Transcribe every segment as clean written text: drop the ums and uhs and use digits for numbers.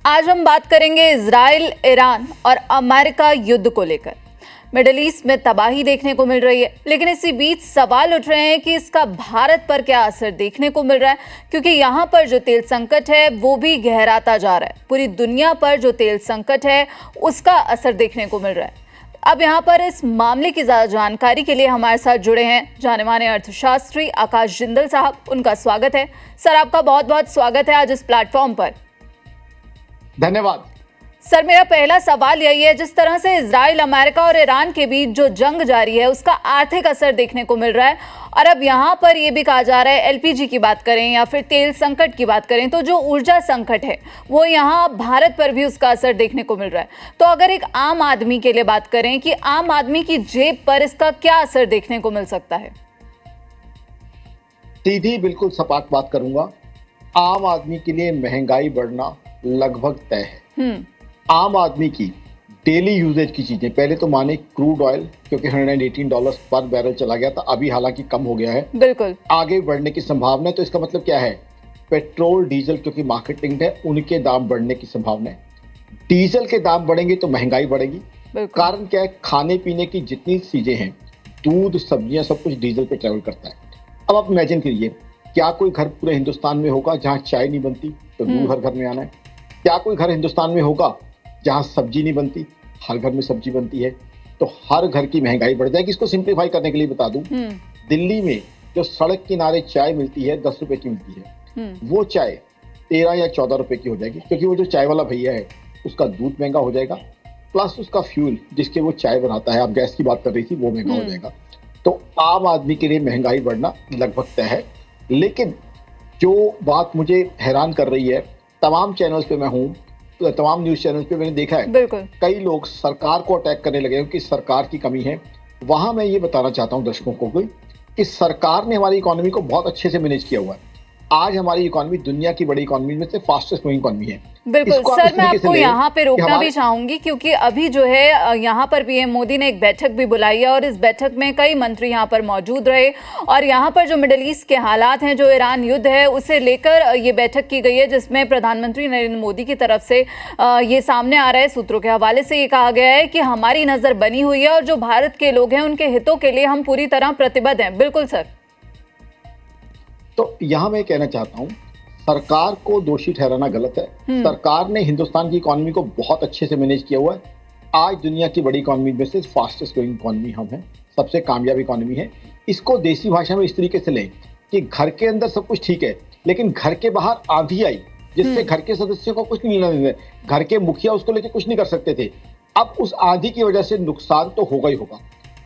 आज हम बात करेंगे इजराइल, ईरान और अमेरिका युद्ध को लेकर। मिडिल ईस्ट में तबाही देखने को मिल रही है, लेकिन इसी बीच सवाल उठ रहे हैं कि इसका भारत पर क्या असर देखने को मिल रहा है, क्योंकि यहाँ पर जो तेल संकट है वो भी गहराता जा रहा है। पूरी दुनिया पर जो तेल संकट है उसका असर देखने को मिल रहा है। अब यहाँ पर इस मामले की ज्यादा जानकारी के लिए हमारे साथ जुड़े हैं जाने माने अर्थशास्त्री आकाश जिंदल साहब। उनका स्वागत है। सर, आपका बहुत बहुत स्वागत है आज इस प्लेटफॉर्म पर। धन्यवाद। सर, मेरा पहला सवाल यही है, जिस तरह से इजराइल, अमेरिका और ईरान के बीच जो जंग जारी है उसका आर्थिक असर देखने को मिल रहा है, और अब यहाँ पर यह भी कहा जा रहा है एलपीजी की बात करें या फिर तेल संकट की बात करें तो जो ऊर्जा संकट है वो यहाँ भारत पर भी उसका असर देखने को मिल रहा है। तो अगर एक आम आदमी के लिए बात करें कि आम आदमी की जेब पर इसका क्या असर देखने को मिल सकता है? सीधी बिल्कुल सपाट बात करूंगा। आम आदमी के लिए महंगाई बढ़ना लगभग तय है। आम आदमी की डेली यूजेज की चीजें, पहले तो माने क्रूड ऑयल, क्योंकि $118 पर बैरल चला गया था, अभी हालांकि कम हो गया है, बिल्कुल आगे बढ़ने की संभावना है। तो इसका मतलब क्या है? पेट्रोल डीजल क्योंकि मार्केटिंग है, उनके दाम बढ़ने की संभावना है। डीजल के दाम बढ़ेंगे तो महंगाई बढ़ेगी। कारण क्या है? खाने पीने की जितनी चीजें हैं, दूध, सब्जियां, सब कुछ डीजल पे ट्रेवल करता है। अब आप इमेजिन करिए, क्या कोई घर पूरे हिंदुस्तान में होगा जहां चाय नहीं बनती? तो दूध हर घर में आना है। क्या कोई घर हिंदुस्तान में होगा जहां सब्जी नहीं बनती? हर घर में सब्जी बनती है। तो हर घर की महंगाई बढ़ जाएगी। इसको सिंप्लीफाई करने के लिए बता दूं, दिल्ली में जो सड़क किनारे चाय मिलती है 10 रुपए की मिलती है, वो चाय 13 या 14 रुपए की हो जाएगी, क्योंकि वो जो चाय वाला भैया है उसका दूध महंगा हो जाएगा, प्लस उसका फ्यूल जिसके वो चाय बनाता है, आप गैस की बात कर रही थी, वो महंगा हो जाएगा। तो आम आदमी के लिए महंगाई बढ़ना लगभग तय है। लेकिन जो बात मुझे हैरान कर रही है, तमाम चैनल्स पे मैं हूँ, तो तमाम न्यूज चैनल्स पे मैंने देखा है कई लोग सरकार को अटैक करने लगे कि सरकार की कमी है। वहां मैं ये बताना चाहता हूँ दर्शकों को कि सरकार ने हमारी इकोनॉमी को बहुत अच्छे से मैनेज किया हुआ है। आज हमारी इकोनॉमी दुनिया की बड़ी इकोनॉमी में से फास्टेस्ट ग्रोइंग इकोनॉमी है। बिल्कुल सर, मैं आपको यहाँ पे रोकना भी चाहूंगी, क्योंकि अभी जो है यहाँ पर पीएम मोदी ने एक बैठक भी बुलाई है और इस बैठक में कई मंत्री यहाँ पर मौजूद रहे, और यहाँ पर जो मिडिल ईस्ट के हालात हैं, जो ईरान युद्ध है, उसे लेकर ये बैठक की गई है, जिसमें प्रधानमंत्री नरेंद्र मोदी की तरफ से ये सामने आ रहा है, सूत्रों के हवाले से ये कहा गया है कि हमारी नजर बनी हुई है और जो भारत के लोग हैं उनके हितों के लिए हम पूरी तरह प्रतिबद्ध हैं। बिल्कुल सर। तो यहाँ मैं कहना चाहता हूँ, सरकार को दोषी ठहराना गलत है। सरकार ने हिंदुस्तान की इकोनॉमी को बहुत अच्छे से मैनेज किया हुआ है। आज दुनिया की बड़ी इकोनॉमी में से फास्टेस्ट ग्रोइंग इकोनॉमी हम हैं, सबसे कामयाब इकोनॉमी है। इसको देसी भाषा में इस तरीके से लें कि घर के अंदर सब कुछ ठीक है, लेकिन घर के बाहर आंधी आई जिससे घर के सदस्यों को कुछ नहीं मिलना, घर के मुखिया उसको लेकर कुछ नहीं कर सकते थे। अब उस आंधी की वजह से नुकसान तो होगा ही होगा।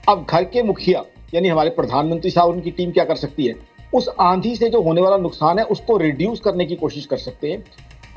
अब घर के मुखिया यानी हमारे प्रधानमंत्री साहब, उनकी टीम क्या कर सकती है? उस आंधी से जो होने वाला नुकसान है उसको रिड्यूस करने की कोशिश कर सकते हैं।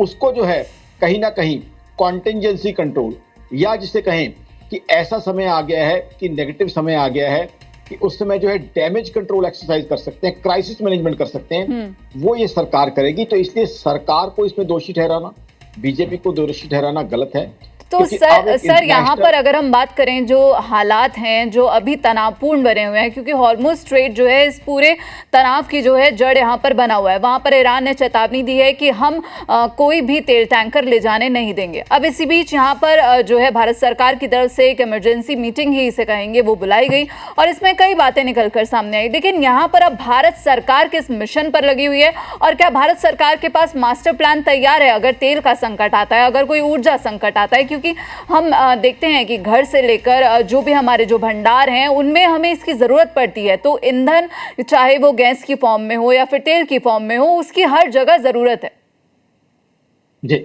उसको जो है कहीं ना कहीं कॉन्टिंजेंसी कंट्रोल, या जिसे कहें कि ऐसा समय आ गया है कि नेगेटिव समय आ गया है कि उस समय जो है डैमेज कंट्रोल एक्सरसाइज कर सकते हैं, क्राइसिस मैनेजमेंट कर सकते हैं, वो ये सरकार करेगी। तो इसलिए सरकार को इसमें दोषी ठहराना, बीजेपी को दोषी ठहराना गलत है। तो सर यहाँ पर अगर हम बात करें, जो हालात हैं जो अभी तनावपूर्ण बने हुए हैं, क्योंकि हॉर्मुज़ स्ट्रेट जो है इस पूरे तनाव की जो है जड़ यहाँ पर बना हुआ है। वहाँ पर ईरान ने चेतावनी दी है कि हम कोई भी तेल टैंकर ले जाने नहीं देंगे। अब इसी बीच यहाँ पर जो है भारत सरकार की तरफ से एक इमरजेंसी मीटिंग ही इसे कहेंगे, वो बुलाई गई और इसमें कई बातें निकल कर सामने आई। लेकिन यहाँ पर अब भारत सरकार किस मिशन पर लगी हुई है, और क्या भारत सरकार के पास मास्टर प्लान तैयार है अगर तेल का संकट आता है, अगर कोई ऊर्जा संकट आता है? क्योंकि हम देखते हैं कि घर से लेकर जो भी हमारे जो भंडार हैं उनमें हमें इसकी जरूरत पड़ती है। तो ईंधन, चाहे वो गैस की फॉर्म में हो या फिर तेल की फॉर्म में हो, उसकी हर जगह जरूरत है। जी,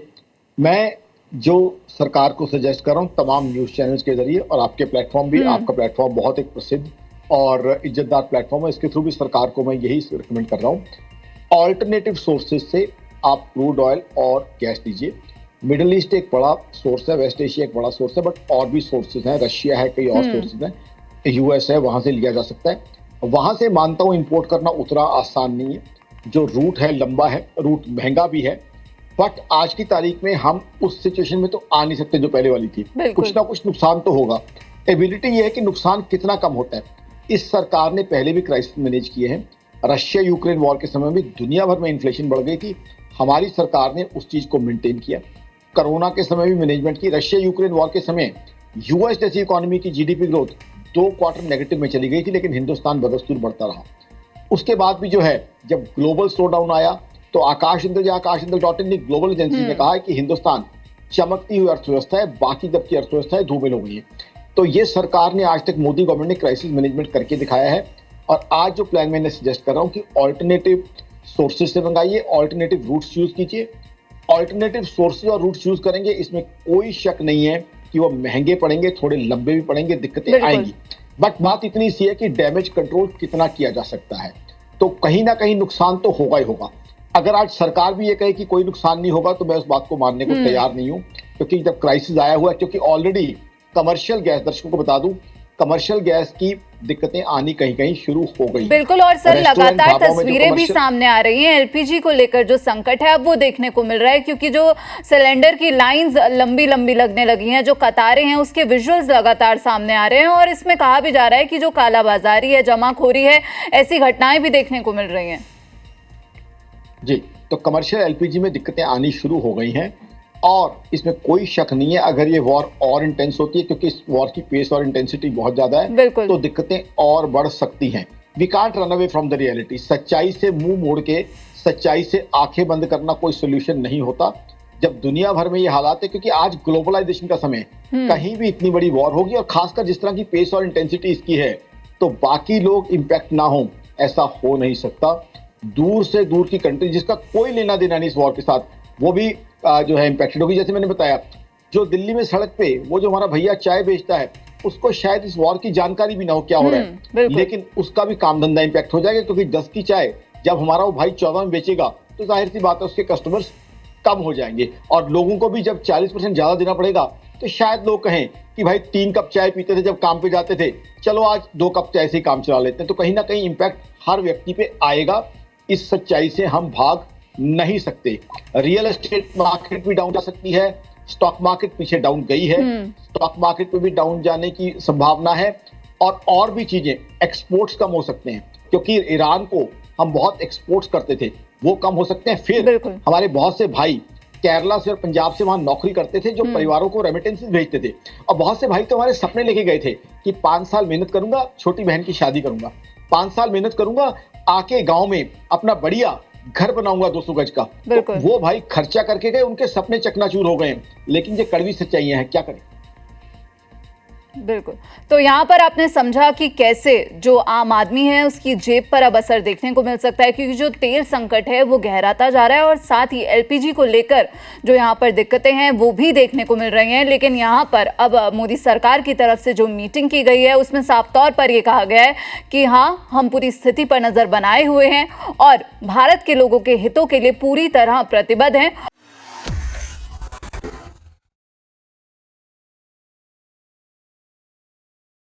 मैं जो सरकार को सजेस्ट कर रहा हूं तमाम न्यूज चैनल्स के जरिए, और आपके प्लेटफॉर्म भी, आपका प्लेटफॉर्म बहुत एक प्रसिद्ध और इज्जतदार प्लेटफॉर्म है, इसके थ्रू भी सरकार को मैं यही रिकमेंड कर रहा हूं, ऑल्टरनेटिव सोर्सेज से आप क्रूड ऑयल और गैस लीजिए। मिडिल ईस्ट एक बड़ा सोर्स है, वेस्ट एशिया एक बड़ा सोर्स है, बट और भी सोर्सेज हैं, रशिया है, कई और सोर्सेज हैं, यूएस है, वहां से लिया जा सकता है। वहां से मानता हूं इंपोर्ट करना उतना आसान नहीं है, जो रूट है लंबा है, रूट महंगा भी है, बट आज की तारीख में हम उस सिचुएशन में तो आ नहीं सकते जो पहले वाली थी। कुछ ना कुछ नुकसान तो होगा। एबिलिटी ये है कि नुकसान कितना कम होता है। इस सरकार ने पहले भी क्राइसिस मैनेज किए हैं। रशिया यूक्रेन वॉर के समय में दुनिया भर में इन्फ्लेशन बढ़ गई थी, हमारी सरकार ने उस चीज को मेंटेन किया। कोरोना के समय भी मैनेजमेंट की, रशिया यूक्रेन वॉर के समय यूएस जैसी इकोनॉमी की जीडीपी ग्रोथ 2 क्वार्टर नेगेटिव में चली गई थी, लेकिन हिंदुस्तान बदस्तूर बढ़ता रहा। उसके बाद भी जो है, जब ग्लोबल स्लो डाउन आया तो आकाश इंदल ग्लोबल एजेंसी ने कहा है कि हिंदुस्तान चमकती हुई अर्थव्यवस्था है, बाकी जबकि अर्थव्यवस्थाएं धूमिल हो गई है। तो ये सरकार ने आज तक, मोदी गवर्नमेंट ने क्राइसिस मैनेजमेंट करके दिखाया है। और आज जो प्लान मैंने सजेस्ट कर रहा हूं कि ऑल्टरनेटिव सोर्सेज से मंगाइए, ऑल्टरनेटिव रूट्स यूज कीजिए। ऑल्टरनेटिव सोर्सेज और रूट्स यूज करेंगे, इसमें कोई शक नहीं है कि वो महंगे पड़ेंगे, थोड़े लंबे भी पड़ेंगे, दिक्कतें आएंगी। बट बात इतनी सी है कि डैमेज कंट्रोल कितना किया जा सकता है। तो कहीं ना कहीं नुकसान तो होगा ही होगा। अगर आज सरकार भी ये कहे कि कोई नुकसान नहीं होगा, तो मैं उस बात को मानने को तैयार नहीं हूं, क्योंकि जब क्राइसिस आया हुआ है, क्योंकि ऑलरेडी कमर्शियल गैस, दर्शकों को बता दूं, कमर्शियल गैस की दिक्कतें आनी कहीं कहीं शुरू हो गई। बिल्कुल, और सर लगातार तस्वीरें भी सामने आ रही हैं एलपीजी को लेकर जो संकट है अब वो देखने को मिल रहा है, क्योंकि जो सिलेंडर की लाइंस लंबी लंबी लगने लगी हैं, जो कतारें हैं, उसके विजुअल्स लगातार सामने आ रहे हैं। और इसमें कहा भी जा रहा है कि जो कालाबाजारी है, जमाखोरी है, ऐसी घटनाएं भी देखने को मिल रही हैं। जी, तो कमर्शियल एलपीजी में दिक्कतें आनी शुरू हो गई हैं, और इसमें कोई शक नहीं है, अगर ये वॉर और इंटेंस होती है, क्योंकि इस वॉर की पेस और इंटेंसिटी बहुत ज्यादा है, तो दिक्कतें और बढ़ सकती हैं। We can't run away from the reality. सच्चाई से मुंह मोड़ के, सच्चाई से आंखें बंद करना कोई सोल्यूशन नहीं होता। जब दुनिया भर में ये हालात है, क्योंकि आज ग्लोबलाइजेशन का समय, कहीं भी इतनी बड़ी वॉर होगी, और खासकर जिस तरह की पेस और इंटेंसिटी इसकी है, तो बाकी लोग इंपैक्ट ना हो, ऐसा हो नहीं सकता। दूर से दूर की कंट्री जिसका कोई लेना देना नहीं इस वॉर के साथ, वो भी जो है इंपैक्टेड होगी। जैसे मैंने बताया, जो दिल्ली में सड़क पे वो जो हमारा भैया चाय बेचता है, उसको शायद इस वॉर की जानकारी भी ना हो क्या हो रहा है, लेकिन उसका भी काम धंधा इंपैक्ट हो जाएगा, क्योंकि 10 की चाय जब हमारा वो भाई 14 में बेचेगा, तो जाहिर सी बात है उसके कस्टमर्स कम हो जाएंगे। और लोगों को भी जब 40% ज्यादा देना पड़ेगा, तो शायद लोग कहें कि भाई 3 कप चाय पीते थे जब काम पे जाते थे, चलो आज 2 कप चाय से ही काम चला लेते हैं। तो कहीं ना कहीं इंपैक्ट हर व्यक्ति पे आएगा। इस सच्चाई से हम भाग नहीं सकते। रियल एस्टेट मार्केट भी डाउन जा सकती है, स्टॉक मार्केट पीछे डाउन गई है, स्टॉक मार्केट पे भी डाउन जाने की संभावना है। और भी चीजें, एक्सपोर्ट्स कम हो सकते हैं, क्योंकि ईरान को हम बहुत एक्सपोर्ट्स करते थे, वो कम हो सकते हैं। फिर हमारे बहुत से भाई केरला से और पंजाब से वहां नौकरी करते थे, जो परिवारों को रेमिटेंसेस भेजते थे, और बहुत से भाई तो हमारे सपने लेके गए थे कि 5 साल मेहनत करूंगा, छोटी बहन की शादी करूंगा, 5 साल मेहनत करूंगा, आके गांव में अपना बढ़िया घर बनाऊंगा 200 गज का। तो वो भाई खर्चा करके गए, उनके सपने चकनाचूर हो गए। लेकिन ये कड़वी सच्चाइयां हैं, क्या करें। बिल्कुल, तो यहाँ पर आपने समझा कि कैसे जो आम आदमी है उसकी जेब पर अब असर देखने को मिल सकता है, क्योंकि जो तेल संकट है वो गहराता जा रहा है, और साथ ही एलपीजी को लेकर जो यहाँ पर दिक्कतें हैं वो भी देखने को मिल रही हैं। लेकिन यहाँ पर अब मोदी सरकार की तरफ से जो मीटिंग की गई है, उसमें साफ तौर पर ये कहा गया है कि हाँ, हम पूरी स्थिति पर नजर बनाए हुए हैं और भारत के लोगों के हितों के लिए पूरी तरह प्रतिबद्ध हैं।